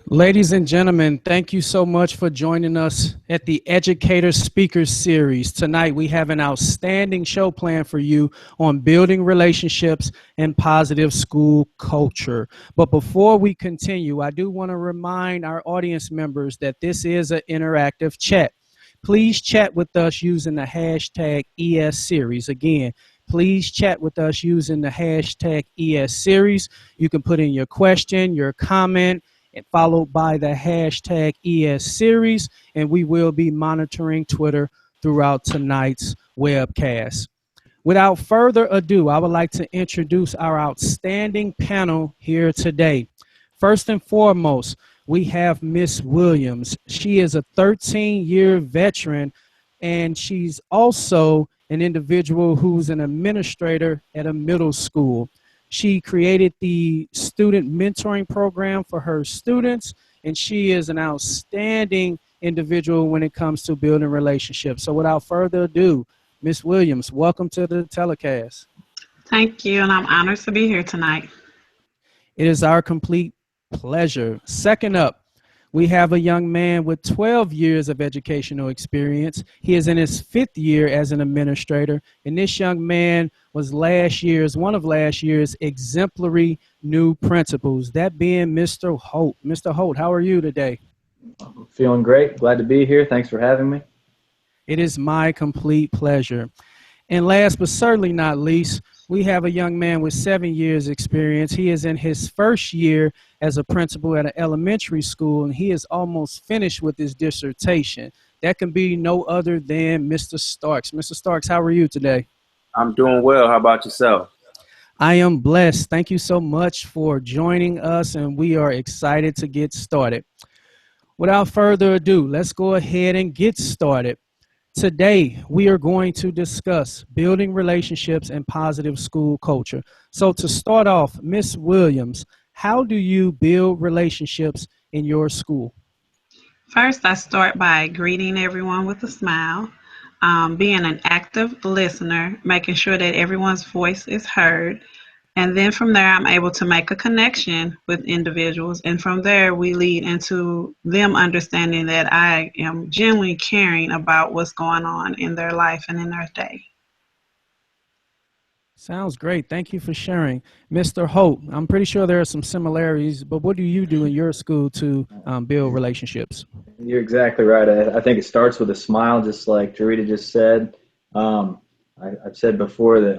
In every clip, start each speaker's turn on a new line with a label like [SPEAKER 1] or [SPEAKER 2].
[SPEAKER 1] Ladies and gentlemen, thank you so much for joining us at the Educator Speakers Series. Tonight, we have an outstanding show planned for you on building relationships and positive school culture. But before we continue, I do want to remind our audience members that this is an interactive chat. Please chat with us using the hashtag ESSeries. Again, please chat with us using the hashtag ESSeries. You can put in your question, your comment, and followed by the hashtag ESSeries, and we will be monitoring Twitter throughout tonight's webcast. Without further ado, I would like to introduce our outstanding panel here today. First and foremost, we have Miss Williams. She is a 13-year veteran, and she's also an individual who's an administrator at a middle school. She created the student mentoring program for her students, and she is an outstanding individual when it comes to building relationships. So without further ado, Ms. Williams, welcome to the telecast.
[SPEAKER 2] Thank you, and I'm honored to be here tonight.
[SPEAKER 1] It is our complete pleasure. Second up, we have a young man with 12 years of educational experience. He is in his 5th year as an administrator, and this young man was one of last year's exemplary new principals, that being Mr. Holt. Mr. Holt, how are you today?
[SPEAKER 3] I'm feeling great. Glad to be here. Thanks for having me.
[SPEAKER 1] It is my complete pleasure. And last but certainly not least, we have a young man with 7 years experience. He is in his 1st year as a principal at an elementary school, and he is almost finished with his dissertation. That can be no other than Mr. Starks. Mr. Starks, how are you today?
[SPEAKER 4] I'm doing well. How about yourself?
[SPEAKER 1] I am blessed. Thank you so much for joining us, and we are excited to get started. Without further ado, let's go ahead and get started. Today, we are going to discuss building relationships and positive school culture. So to start off, Ms. Williams, how do you build relationships in your school?
[SPEAKER 2] First, I start by greeting everyone with a smile, being an active listener, making sure that everyone's voice is heard. And then from there, I'm able to make a connection with individuals. And from there, we lead into them understanding that I am genuinely caring about what's going on in their life and in their day.
[SPEAKER 1] Sounds great. Thank you for sharing. Mr. Hope, I'm pretty sure there are some similarities, but what do you do in your school to build relationships?
[SPEAKER 3] You're exactly right. I think it starts with a smile, just like Jarita just said. I've said before that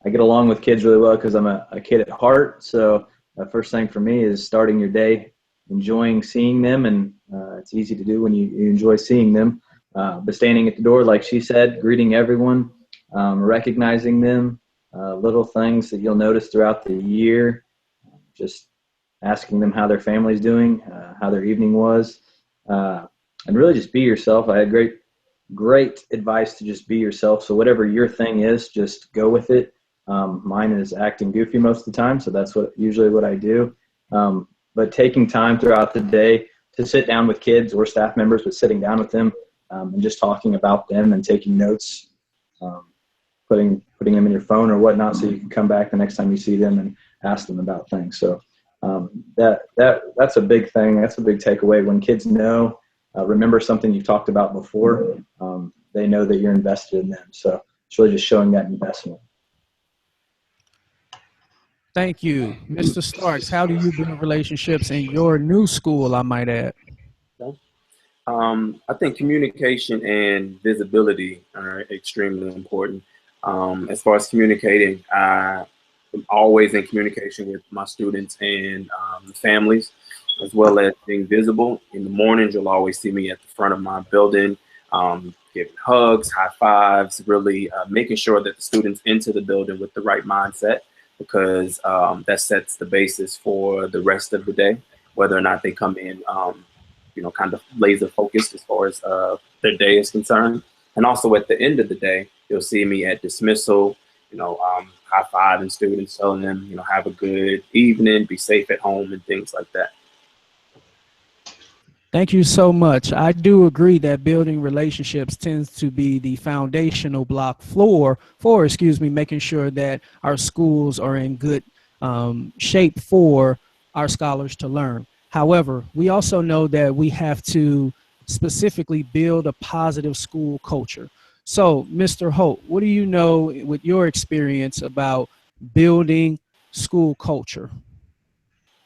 [SPEAKER 3] I get along with kids really well because I'm a kid at heart. So the first thing for me is starting your day, enjoying seeing them, and it's easy to do when you enjoy seeing them. But standing at the door, like she said, greeting everyone, recognizing them, little things that you'll notice throughout the year, just asking them how their family's doing, how their evening was, and really just be yourself. I had great advice to just be yourself. So whatever your thing is, just go with it. Mine is acting goofy most of the time, so that's usually what I do. But taking time throughout the day to sit down with kids or staff members, but sitting down with them and just talking about them and taking notes, putting them in your phone or whatnot, so you can come back the next time you see them and ask them about things. So that's a big thing. That's a big takeaway. When kids remember something you've talked about before, they know that you're invested in them. So it's really just showing that investment.
[SPEAKER 1] Thank you. Mr. Starks, how do you build relationships in your new school, I might add?
[SPEAKER 4] I think communication and visibility are extremely important. As far as communicating, I'm always in communication with my students and the families, as well as being visible. In the mornings, you'll always see me at the front of my building, giving hugs, high fives, really making sure that the students enter the building with the right mindset, because that sets the basis for the rest of the day, whether or not they come in, kind of laser focused as far as their day is concerned. And also at the end of the day, you'll see me at dismissal, high fiving students, telling them, have a good evening, be safe at home, and things like that.
[SPEAKER 1] Thank you so much. I do agree that building relationships tends to be the foundational block for making sure that our schools are in good shape for our scholars to learn. However, we also know that we have to specifically build a positive school culture. So, Mr. Holt, what do you know with your experience about building school culture?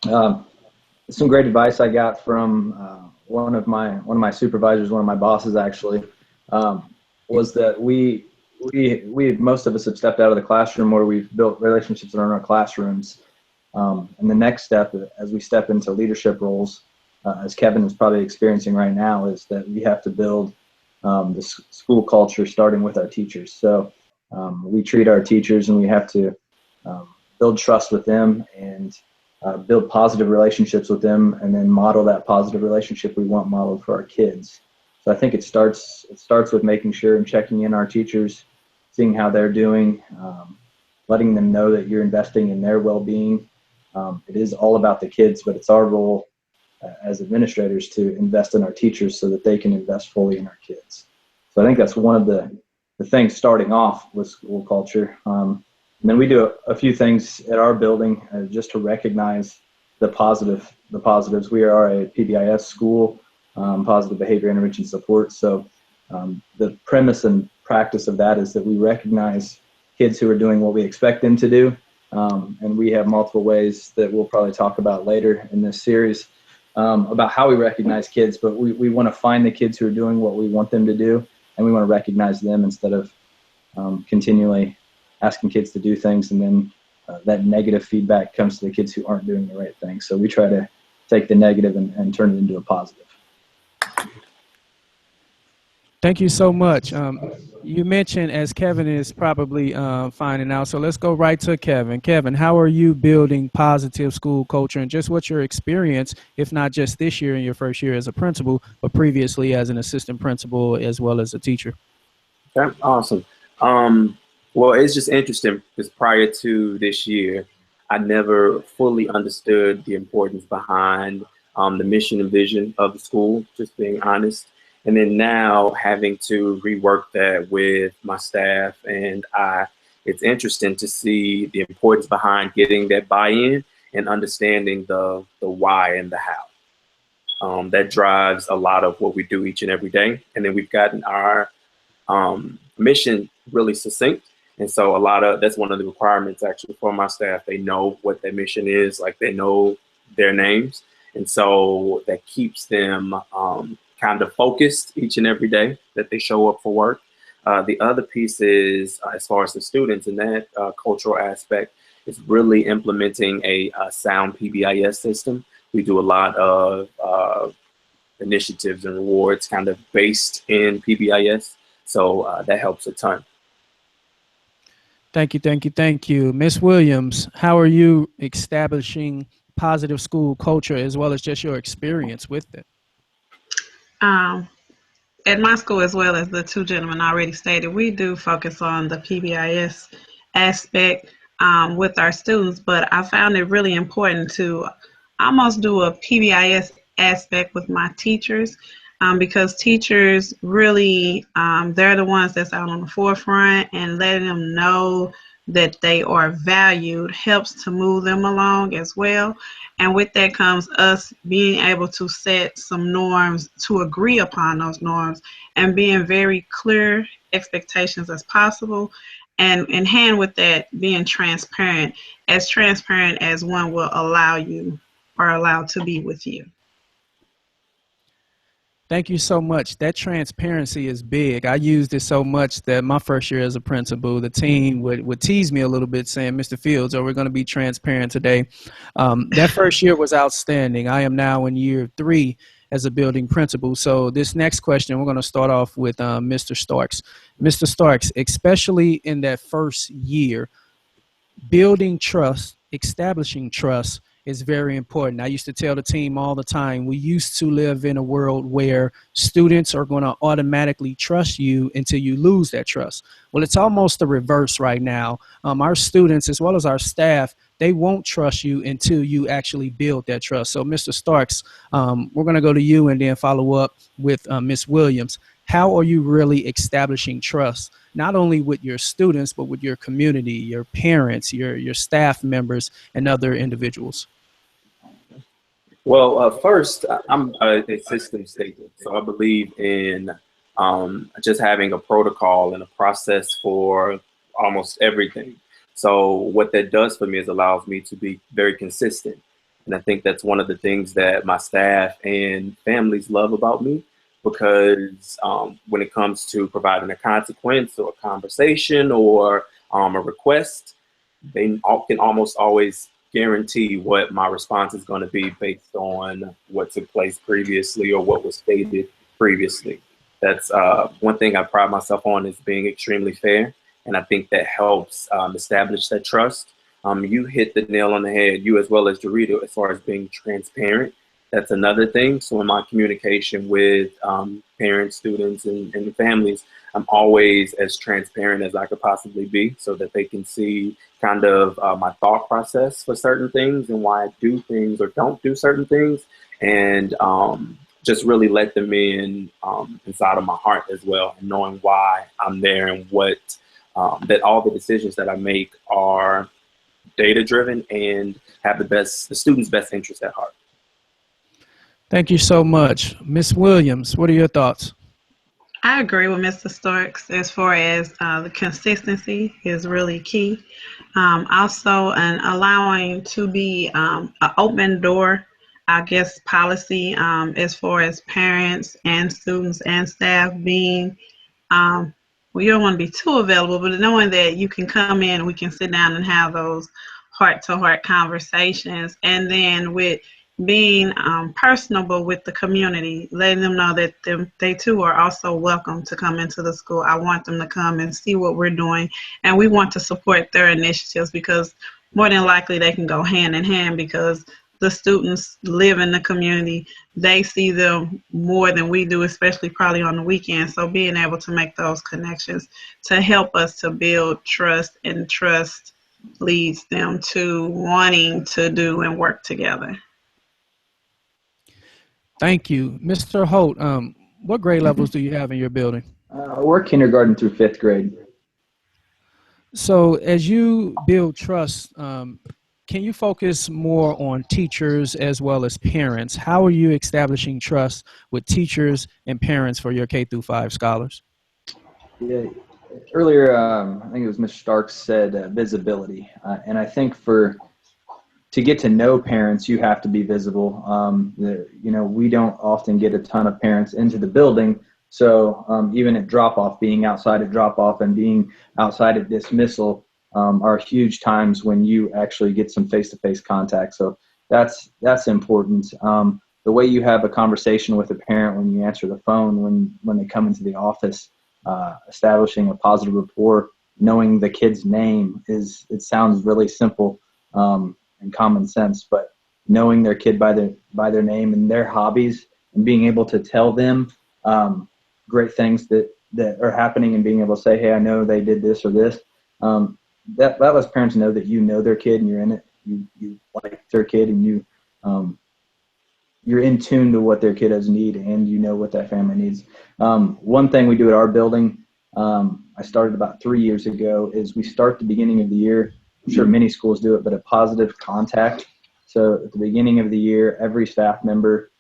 [SPEAKER 3] Some great advice I got from one of my supervisors, one of my bosses actually, was that we most of us have stepped out of the classroom where we've built relationships in our classrooms. And the next step, as we step into leadership roles, as Kevin is probably experiencing right now, is that we have to build the school culture starting with our teachers. So we treat our teachers, and we have to build trust with them and build positive relationships with them, and then model that positive relationship we want modeled for our kids. So I think it starts with making sure and checking in our teachers, seeing how they're doing, letting them know that you're investing in their well-being. It is all about the kids, but it's our role as administrators to invest in our teachers so that they can invest fully in our kids. So I think that's one of the things starting off with school culture. And then we do a few things at our building just to recognize the positives. We are a PBIS school, positive behavior intervention support. So the premise and practice of that is that we recognize kids who are doing what we expect them to do. And we have multiple ways that we'll probably talk about later in this series about how we recognize kids, but we want to find the kids who are doing what we want them to do, and we want to recognize them instead of continually asking kids to do things, and then that negative feedback comes to the kids who aren't doing the right thing. So we try to take the negative and turn it into a positive.
[SPEAKER 1] Thank you so much. You mentioned, as Kevin is probably finding out, so let's go right to Kevin. Kevin, how are you building positive school culture, and just what's your experience, if not just this year in your first year as a principal, but previously as an assistant principal as well as a teacher?
[SPEAKER 4] Okay, awesome. Well, it's just interesting because prior to this year, I never fully understood the importance behind the mission and vision of the school, just being honest. And then now having to rework that with my staff and it's interesting to see the importance behind getting that buy-in and understanding the why and the how. That drives a lot of what we do each and every day. And then we've gotten our mission really succinct. And so that's one of the requirements actually for my staff. They know what their mission is, like they know their names. And so that keeps them kind of focused each and every day that they show up for work. The other piece is, as far as the students in that cultural aspect, is really implementing a sound PBIS system. We do a lot of initiatives and rewards kind of based in PBIS. So that helps a ton.
[SPEAKER 1] Thank you, thank you, thank you. Ms. Williams, how are you establishing positive school culture as well as just your experience with it?
[SPEAKER 2] At my school, as well as the two gentlemen already stated, we do focus on the PBIS aspect with our students, but I found it really important to almost do a PBIS aspect with my teachers because teachers really, they're the ones that's out on the forefront, and letting them know that they are valued helps to move them along as well. And with that comes us being able to set some norms, to agree upon those norms, and being very clear expectations as possible. And in hand with that, being transparent as one will allow you or allowed to be with you.
[SPEAKER 1] Thank you so much. That transparency is big. I used it so much that my first year as a principal, the team would tease me a little bit saying, Mr. Fields, we're going to be transparent today. That first year was outstanding. I am now in year 3 as a building principal. So this next question, we're going to start off with Mr. Starks. Mr. Starks, especially in that first year, building trust, establishing trust is very important. I used to tell the team all the time, we used to live in a world where students are going to automatically trust you until you lose that trust. Well, it's almost the reverse right now. Our students, as well as our staff, they won't trust you until you actually build that trust. So Mr. Starks, we're going to go to you and then follow up with Ms. Williams. How are you really establishing trust, not only with your students, but with your community, your parents, your staff members, and other individuals?
[SPEAKER 4] Well, first, I'm a systems thinker, so I believe in just having a protocol and a process for almost everything. So what that does for me is allows me to be very consistent, and I think that's one of the things that my staff and families love about me, because when it comes to providing a consequence or a conversation or a request, can almost always guarantee what my response is going to be based on what took place previously or what was stated previously. That's one thing I pride myself on, is being extremely fair. And I think that helps establish that trust. You hit the nail on the head, you as well as Dorito, as far as being transparent. That's another thing. So in my communication with parents, students, and families, I'm always as transparent as I could possibly be, so that they can see kind of my thought process for certain things and why I do things or don't do certain things, and just really let them in inside of my heart as well, and knowing why I'm there and what that all the decisions that I make are data driven and have the student's best interest at heart.
[SPEAKER 1] Thank you so much. Miss Williams, what are your thoughts?
[SPEAKER 2] I agree with Mr. Starks as far as the consistency is really key. Also, an allowing to be an open door, I guess, policy as far as parents and students and staff being, well, you don't want to be too available, but knowing that you can come in and we can sit down and have those heart-to-heart conversations. And then with being personable with the community, letting them know that they too are also welcome to come into the school. I want them to come and see what we're doing, and we want to support their initiatives, because more than likely they can go hand in hand, because the students live in the community. They see them more than we do, especially probably on the weekend. So being able to make those connections to help us to build trust, and trust leads them to wanting to do and work together.
[SPEAKER 1] Thank you. Mr. Holt, what grade levels do you have in your building?
[SPEAKER 3] We're kindergarten through 5th grade.
[SPEAKER 1] So as you build trust, can you focus more on teachers as well as parents? How are you establishing trust with teachers and parents for your K-5 scholars?
[SPEAKER 3] Yeah, earlier, I think it was Mr. Starks said visibility. And I think to get to know parents, you have to be visible. We don't often get a ton of parents into the building. So even at drop-off, being outside at drop-off and being outside at dismissal are huge times when you actually get some face-to-face contact. So that's important. The way you have a conversation with a parent when you answer the phone, when they come into the office, establishing a positive rapport, knowing the kid's name it sounds really simple and common sense, but knowing their kid by their name and their hobbies, and being able to tell them great things that are happening, and being able to say, hey, I know they did this or this, that lets parents know that you know their kid and you're in it, you like their kid, and you're in tune to what their kiddos need, and you know what that family needs. One thing we do at our building, I started about 3 years ago, is we start the beginning of the year. I'm sure many schools do it, but a positive contact. So at the beginning of the year, every staff member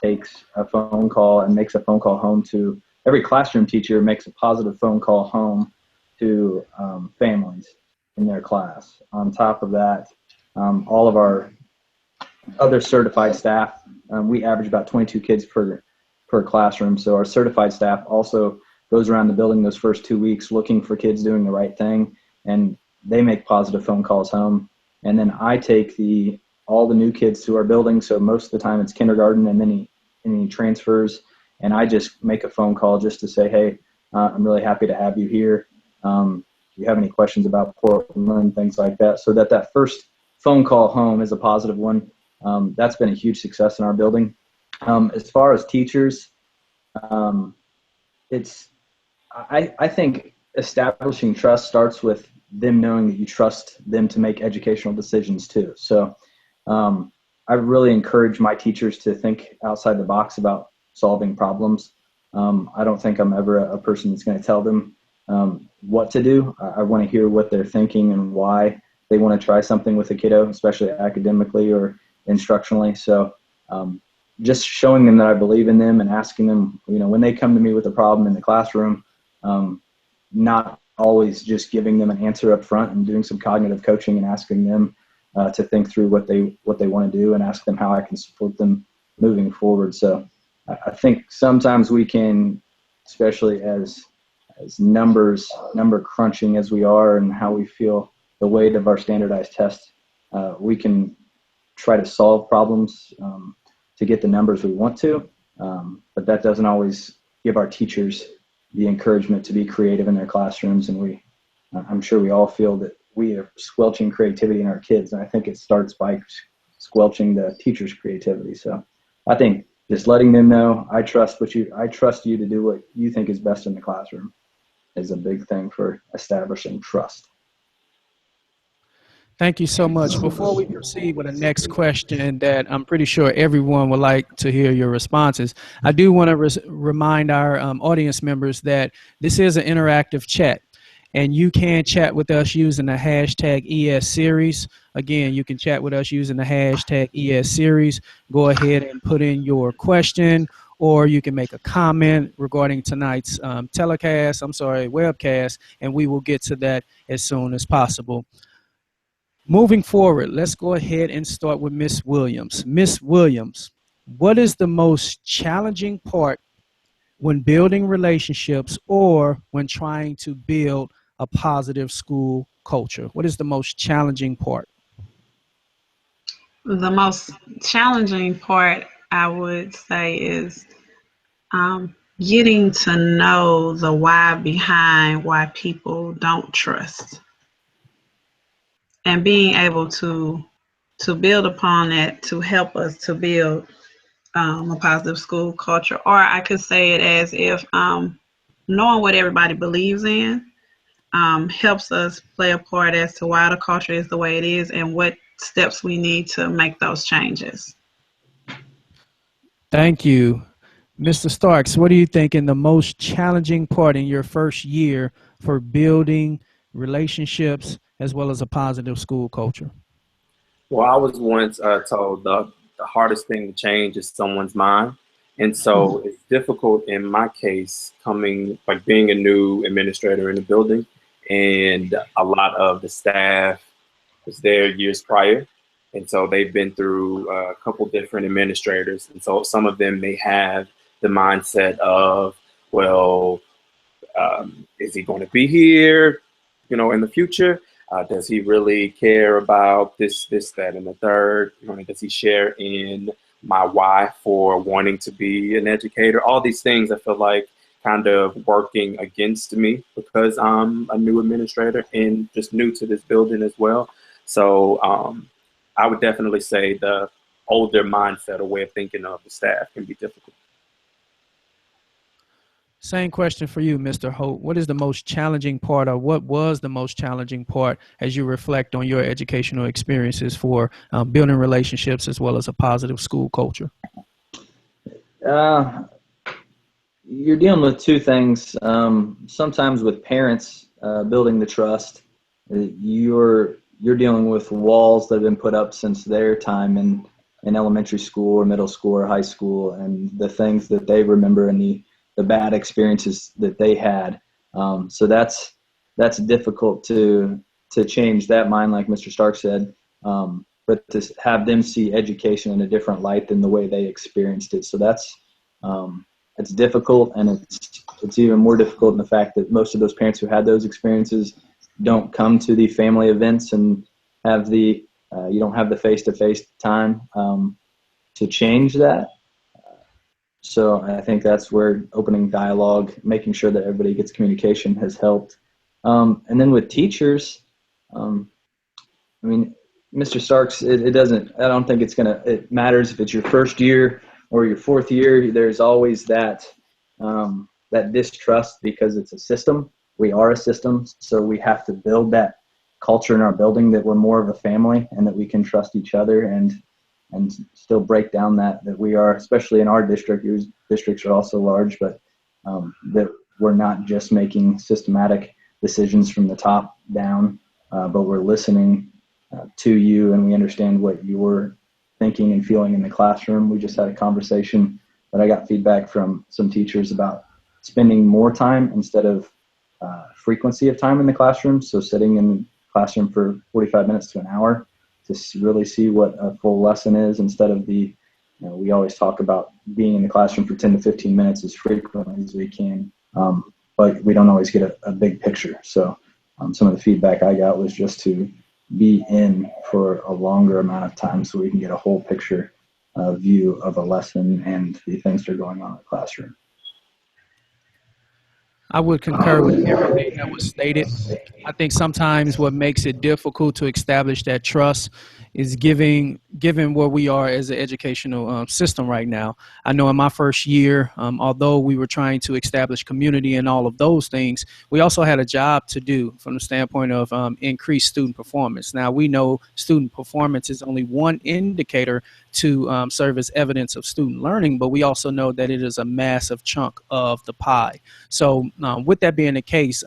[SPEAKER 3] takes a phone call and makes a phone call home to every classroom teacher, makes a positive phone call home to families in their class. On top of that, all of our other certified staff, we average about 22 kids per classroom. So our certified staff also goes around the building those first 2 weeks looking for kids doing the right thing, and they make positive phone calls home. And then I take all the new kids to our building. So most of the time it's kindergarten and any transfers. And I just make a phone call just to say, hey, I'm really happy to have you here. Do you have any questions about Portland, things like that? So that first phone call home is a positive one. That's been a huge success in our building. As far as teachers, I think establishing trust starts with them knowing that you trust them to make educational decisions too. So I really encourage my teachers to think outside the box about solving problems. I don't think I'm ever a person that's going to tell them what to do. I want to hear what they're thinking and why they want to try something with a kiddo, especially academically or instructionally. So just showing them that I believe in them and asking them, when they come to me with a problem in the classroom, not always just giving them an answer up front and doing some cognitive coaching and asking them to think through what they want to do and ask them how I can support them moving forward. So I think sometimes we can, especially as number crunching as we are and how we feel the weight of our standardized tests, we can try to solve problems to get the numbers we want to, but that doesn't always give our teachers the encouragement to be creative in their classrooms. And I'm sure we all feel that we are squelching creativity in our kids, and I think it starts by squelching the teacher's creativity. So I think just letting them know I trust you to do what you think is best in the classroom is a big thing for establishing trust.
[SPEAKER 1] Thank you so much. Before we proceed with the next question that I'm pretty sure everyone would like to hear your responses, I do want to remind our audience members that this is an interactive chat, and you can chat with us using the hashtag ESSeries. Again, you can chat with us using the hashtag ESSeries. Go ahead and put in your question, or you can make a comment regarding tonight's webcast, and we will get to that as soon as possible. Moving forward, let's go ahead and start with Ms. Williams. Ms. Williams, what is the most challenging part when building relationships or when trying to build a positive school culture? What is the most challenging part?
[SPEAKER 2] The most challenging part, I would say, is getting to know the why behind why people don't trust, and being able to build upon that to help us to build a positive school culture. Or I could say it as if knowing what everybody believes in helps us play a part as to why the culture is the way it is and what steps we need to make those changes.
[SPEAKER 1] Thank you. Mr. Starks, what do you think in the most challenging part in your first year for building relationships as well as a positive school culture?
[SPEAKER 4] Well, I was once told the hardest thing to change is someone's mind. And so it's difficult in my case being a new administrator in the building, and a lot of the staff was there years prior. And so they've been through a couple different administrators. And so some of them may have the mindset of, well, is he going to be here, in the future? Does he really care about this, that, and the third? Does he share in my why for wanting to be an educator? All these things I feel like kind of working against me because I'm a new administrator and just new to this building as well. So I would definitely say the older mindset or way of thinking of the staff can be difficult.
[SPEAKER 1] Same question for you, Mr. Holt. What is the most challenging part, or what was the most challenging part as you reflect on your educational experiences for building relationships as well as a positive school culture?
[SPEAKER 3] You're dealing with two things. Sometimes with parents building the trust, you're dealing with walls that have been put up since their time in elementary school or middle school or high school, and the things that they remember and the bad experiences that they had. So that's difficult to change that mind, like Mr. Stark said, but to have them see education in a different light than the way they experienced it. So that's it's difficult, and it's even more difficult in the fact that most of those parents who had those experiences don't come to the family events and have you don't have the face-to-face time to change that. So I think that's where opening dialogue, making sure that everybody gets communication, has helped. And then with teachers, Mr. Starks, it doesn't, I don't think it matters if it's your first year or your fourth year. There's always that distrust because it's a system. We are a system, so we have to build that culture in our building that we're more of a family and that we can trust each other and still break down that we are, especially in our district. Your districts are also large, but that we're not just making systematic decisions from the top down, but we're listening to you, and we understand what your thinking and feeling in the classroom. We just had a conversation that I got feedback from some teachers about spending more time instead of frequency of time in the classroom. So sitting in the classroom for 45 minutes to an hour to really see what a full lesson is, instead of we always talk about being in the classroom for 10 to 15 minutes as frequently as we can, but we don't always get a big picture. So some of the feedback I got was just to be in for a longer amount of time so we can get a whole picture view of a lesson and the things that are going on in the classroom.
[SPEAKER 1] I would concur with everything that was stated. I think sometimes what makes it difficult to establish that trust is given where we are as an educational system right now. I know in my first year, although we were trying to establish community and all of those things, we also had a job to do from the standpoint of increased student performance. Now, we know student performance is only one indicator to serve as evidence of student learning, but we also know that it is a massive chunk of the pie. So with that being the case,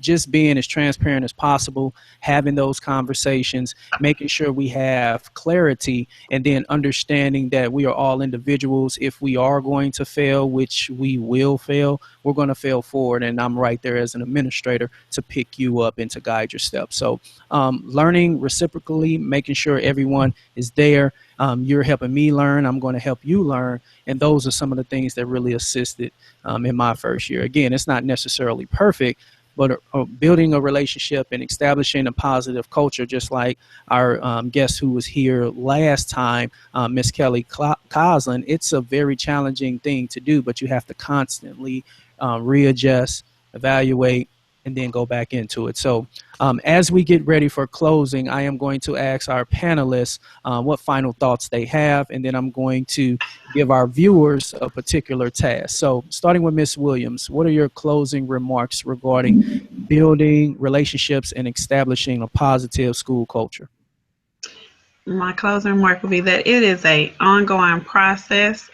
[SPEAKER 1] just being as transparent as possible, having those conversations, making sure we have clarity, and then understanding that we are all individuals. If we are going to fail, which we will fail, we're going to fail forward. And I'm right there as an administrator to pick you up and to guide your steps. So learning reciprocally, making sure everyone is there. You're helping me learn. I'm going to help you learn. And those are some of the things that really assisted in my first year. Again, it's not necessarily perfect, but building a relationship and establishing a positive culture, just like our guest who was here last time, Miss Kelly Coslin, it's a very challenging thing to do, but you have to constantly readjust, evaluate, and then go back into it. So as we get ready for closing, I am going to ask our panelists what final thoughts they have, and then I'm going to give our viewers a particular task. So starting with Ms. Williams, what are your closing remarks regarding building relationships and establishing a positive school culture?
[SPEAKER 2] My closing remark would be that it is an ongoing process,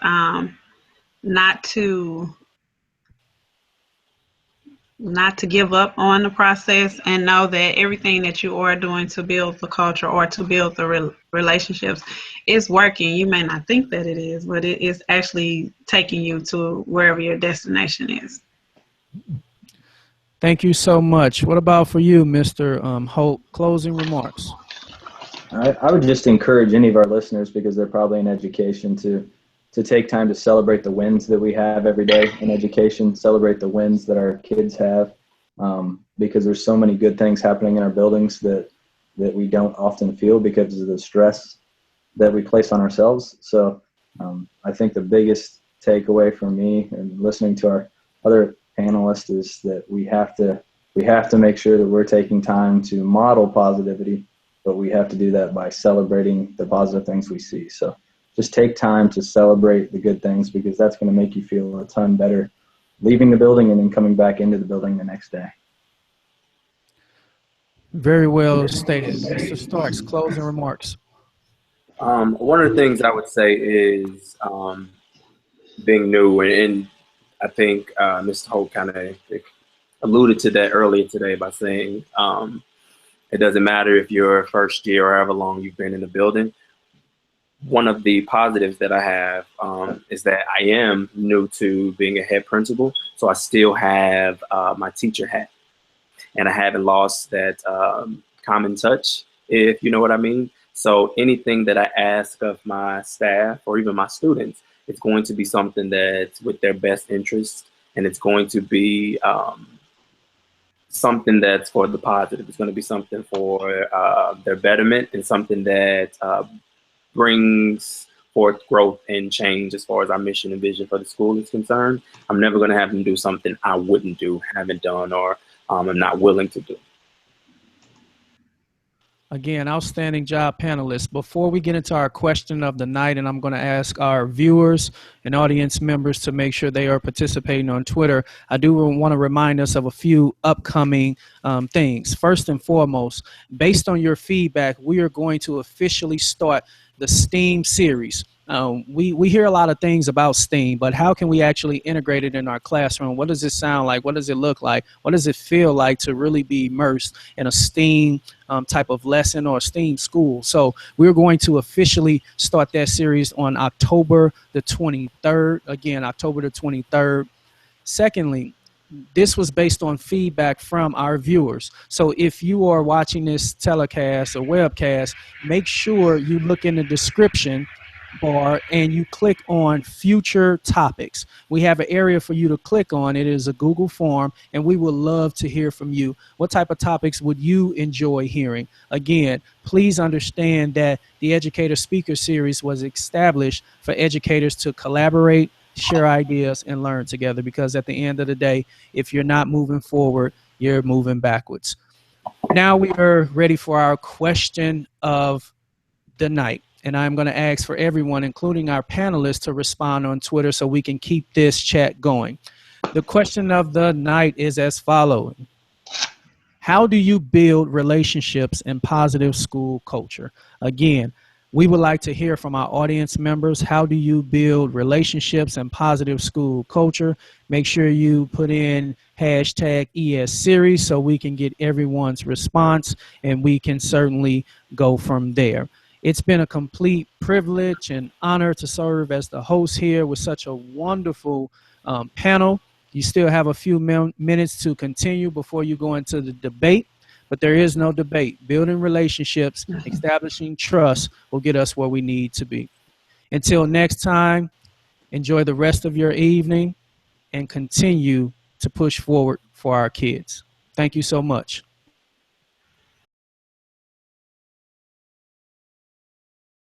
[SPEAKER 2] not to give up on the process, and know that everything that you are doing to build the culture or to build the relationships is working. You may not think that it is, but it is actually taking you to wherever your destination is.
[SPEAKER 1] Thank you so much. What about for you, Mr. Holt? Closing remarks.
[SPEAKER 3] I would just encourage any of our listeners, because they're probably in education, to take time to celebrate the wins that we have every day in education, celebrate the wins that our kids have, because there's so many good things happening in our buildings that we don't often feel because of the stress that we place on ourselves. So I think the biggest takeaway from me and listening to our other panelists is that we have to make sure that we're taking time to model positivity, but we have to do that by celebrating the positive things we see. So just take time to celebrate the good things, because that's going to make you feel a ton better leaving the building and then coming back into the building the next day.
[SPEAKER 1] Very well stated. Mr. Starks, closing remarks.
[SPEAKER 4] One of the things I would say is being new, and I think Mr. Holt kind of alluded to that earlier today by saying it doesn't matter if you're first year or however long you've been in the building. One of the positives that I have is that I am new to being a head principal, so I still have my teacher hat, and I haven't lost that common touch, if you know what I mean. So anything that I ask of my staff or even my students, it's going to be something that's with their best interest, and it's going to be something that's for the positive. It's going to be something for their betterment, and something that brings forth growth and change as far as our mission and vision for the school is concerned. I'm never going to have them do something I wouldn't do, haven't done, or I'm not willing to do.
[SPEAKER 1] Again, outstanding job, panelists. Before we get into our question of the night, and I'm going to ask our viewers and audience members to make sure they are participating on Twitter, I do want to remind us of a few upcoming things. First and foremost, based on your feedback, we are going to officially start the STEAM series. we hear a lot of things about STEAM, but how can we actually integrate it in our classroom? What does it sound like? What does it look like? What does it feel like to really be immersed in a STEAM type of lesson or STEAM school? So we're going to officially start that series on October the 23rd. Again, October the 23rd. Secondly, this was based on feedback from our viewers. So if you are watching this telecast or webcast, make sure you look in the description bar and you click on future topics. We have an area for you to click on. It is a Google form, and we would love to hear from you. What type of topics would you enjoy hearing? Again, please understand that the Educator Speaker Series was established for educators to collaborate, share ideas, and learn together, because at the end of the day, if you're not moving forward, you're moving backwards. Now we are ready for our question of the night. And I'm going to ask for everyone, including our panelists, to respond on Twitter so we can keep this chat going. The question of the night is as follows. How do you build relationships and positive school culture? Again, we would like to hear from our audience members. How do you build relationships and positive school culture? Make sure you put in hashtag ES series so we can get everyone's response, and we can certainly go from there. It's been a complete privilege and honor to serve as the host here with such a wonderful panel. You still have a few minutes to continue before you go into the debate, but there is no debate. Building relationships, establishing trust will get us where we need to be. Until next time, enjoy the rest of your evening and continue to push forward for our kids. Thank you so much.